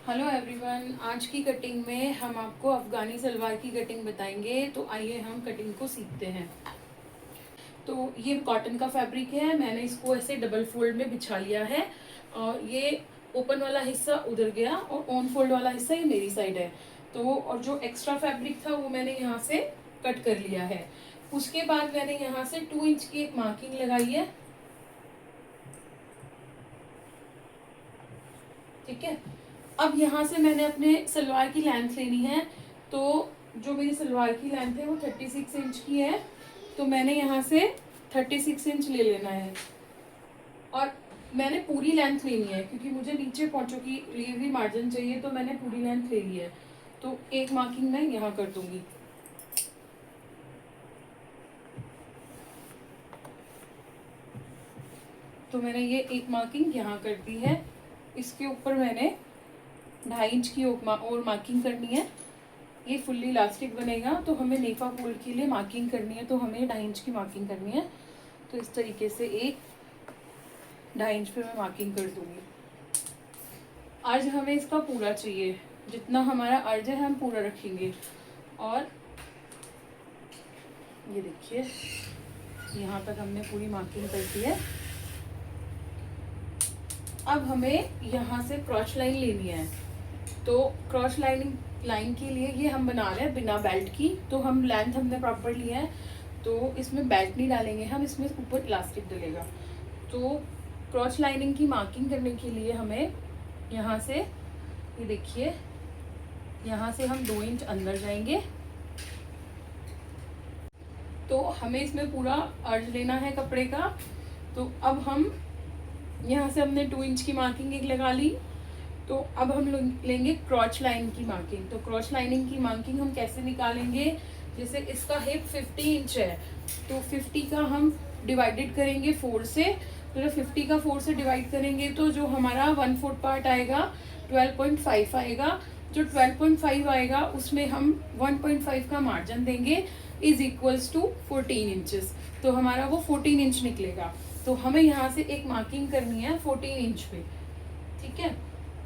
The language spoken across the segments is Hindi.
हेलो एवरीवन, आज की कटिंग में हम आपको अफगानी सलवार की कटिंग बताएंगे। तो आइए हम कटिंग को सीखते हैं। तो ये कॉटन का फैब्रिक है, मैंने इसको ऐसे डबल फोल्ड में बिछा लिया है और ये ओपन वाला हिस्सा उधर गया और ऑन फोल्ड वाला हिस्सा ये मेरी साइड है। तो और जो एक्स्ट्रा फैब्रिक था वो मैंने यहाँ से कट कर लिया है। उसके बाद मैंने यहाँ से 2 इंच की एक मार्किंग लगाई है। ठीक है, अब यहाँ से मैंने अपने सलवार की लेंथ लेनी है। तो जो मेरी सलवार की लेंथ है वो 36 इंच की है। तो मैंने यहाँ से 36 इंच ले लेना है और मैंने पूरी लेंथ लेनी है क्योंकि मुझे नीचे पहुंचो की लिए भी मार्जिन चाहिए। तो मैंने पूरी लेंथ ले ली है। तो एक मार्किंग मैं यहाँ कर दूंगी। तो मैंने ये एक मार्किंग यहाँ कर दी है। इसके ऊपर मैंने 2.5 इंच की और मार्किंग करनी है। ये फुल्ली इलास्टिक बनेगा तो हमें नेफा फोल्ड के लिए मार्किंग करनी है। तो हमें 2.5 इंच की मार्किंग करनी है। तो इस तरीके से एक 2.5 इंच पे मैं मार्किंग कर दूंगी। अर्ज हमें इसका पूरा चाहिए, जितना हमारा अर्ज है हम पूरा रखेंगे। और ये देखिए, यहाँ तक हमने पूरी मार्किंग कर दी है। अब हमें यहाँ से क्रॉस लाइन लेनी है। तो क्रॉस लाइन के लिए ये हम बना रहे हैं बिना बेल्ट की। तो हम लेंथ हमने प्रॉपर लिया है, तो इसमें बेल्ट नहीं डालेंगे हम, इसमें ऊपर इलास्टिक डलेगा। तो क्रॉस लाइनिंग की मार्किंग करने के लिए हमें यहाँ से, ये देखिए, यहाँ से हम 2 इंच अंदर जाएंगे। तो हमें इसमें पूरा अर्ज लेना है कपड़े का। तो अब हम यहाँ से हमने 2 इंच की मार्किंग एक लगा ली। तो अब हम लेंगे क्रॉच लाइन की मार्किंग। तो क्रॉच लाइनिंग की मार्किंग हम कैसे निकालेंगे? जैसे इसका हिप 50 इंच है, तो 50 का हम डिवाइडेड करेंगे 4 से। तो जब 50 का 4 से डिवाइड करेंगे तो जो हमारा 1/4 पार्ट आएगा 12.5 आएगा। जो 12.5 आएगा उसमें हम 1.5 का मार्जिन देंगे, इज इक्वल्स टू 14 इंचेस। तो हमारा वो 14 इंच निकलेगा। तो हमें यहाँ से एक मार्किंग करनी है 14 इंच पे। ठीक है,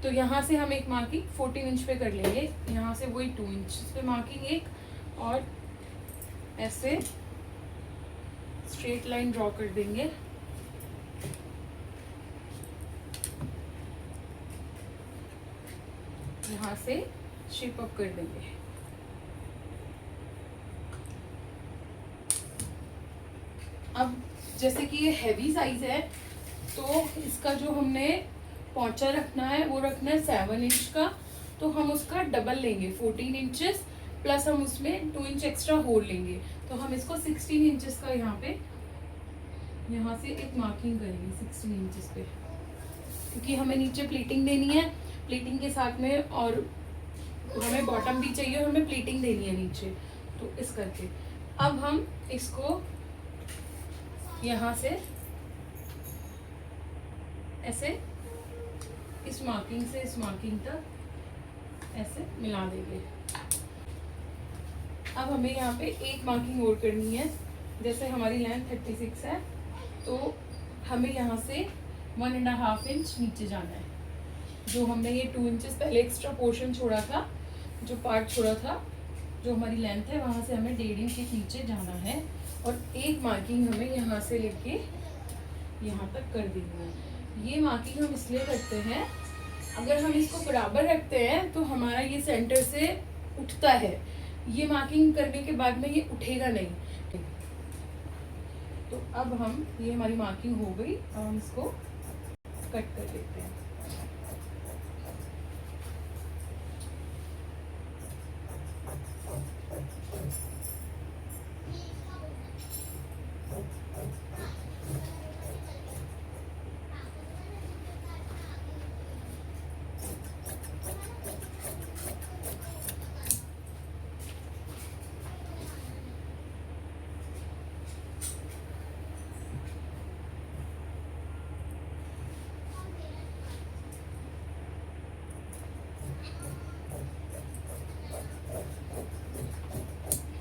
तो यहाँ से हम एक मार्किंग 14 इंच पे कर लेंगे। यहाँ से वही 2 इंच पे मार्किंग एक, और ऐसे स्ट्रेट लाइन ड्रॉ कर देंगे। यहाँ से शेप अप कर देंगे। अब जैसे कि ये हैवी साइज है, तो इसका जो हमने पौंचा रखना है वो रखना है 7 इंच का। तो हम उसका डबल लेंगे 14 इंचेस, प्लस हम उसमें 2 इंच एक्स्ट्रा होल लेंगे। तो हम इसको 16 इंचेस का यहाँ से एक मार्किंग करेंगे 16 इंचेस पे, क्योंकि हमें नीचे प्लीटिंग देनी है। प्लीटिंग के साथ में और हमें बॉटम भी चाहिए और हमें प्लीटिंग देनी है नीचे। तो इस करके अब हम इसको यहाँ से ऐसे इस मार्किंग से इस मार्किंग तक ऐसे मिला देंगे। अब हमें यहाँ पे एक मार्किंग और करनी है। जैसे हमारी लेंथ 36 है, तो हमें यहाँ से 1.5 इंच नीचे जाना है। जो हमने ये 2 इंचेस पहले एक्स्ट्रा पोर्शन छोड़ा था, जो पार्ट छोड़ा था, जो हमारी लेंथ है वहाँ से हमें 1.5 इंच नीचे जाना है। और एक मार्किंग हमें यहाँ से लेके यहाँ तक कर देनी है। ये मार्किंग हम इसलिए करते हैं, अगर हम इसको बराबर रखते हैं तो हमारा ये सेंटर से उठता है। ये मार्किंग करने के बाद में ये उठेगा नहीं। तो अब हम, ये हमारी मार्किंग हो गई, अब हम इसको कट कर देते हैं।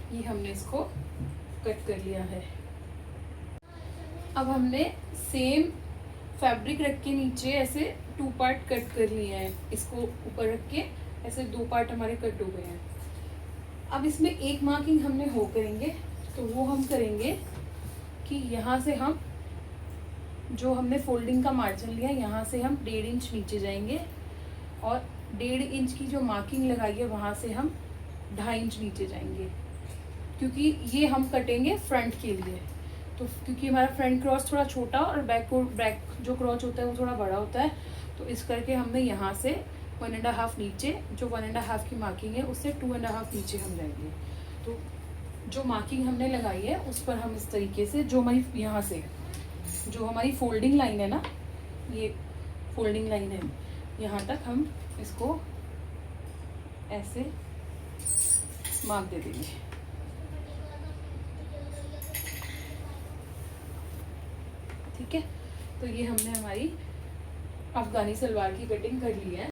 ये हमने इसको कट कर लिया है। अब हमने सेम फैब्रिक रख के नीचे ऐसे 2 पार्ट कट कर लिए हैं, इसको ऊपर रख के ऐसे 2 पार्ट हमारे कट हो गए हैं। अब इसमें एक मार्किंग हमने हो करेंगे, तो वो हम करेंगे कि यहाँ से हम जो हमने फोल्डिंग का मार्जिन लिया यहाँ से हम 1.5 इंच नीचे जाएंगे और 1.5 इंच की जो मार्किंग लगाई है वहाँ से हम 2.5 इंच नीचे जाएंगे, क्योंकि ये हम कटेंगे फ्रंट के लिए। तो क्योंकि हमारा फ्रंट क्रॉस थोड़ा छोटा और बैक जो क्रॉच होता है वो थोड़ा बड़ा होता है, तो इस करके हमने यहाँ से 1.5 नीचे, जो 1.5 की मार्किंग है उससे 2.5 नीचे हम जाएंगे। तो जो मार्किंग हमने लगाई है उस पर हम इस तरीके से, जो हमारी यहाँ से जो हमारी फोल्डिंग लाइन है ना, ये फोल्डिंग लाइन है, यहाँ तक हम इसको ऐसे मार्क दे देंगे। ठीक है, तो ये हमने हमारी अफगानी सलवार की कटिंग कर ली है।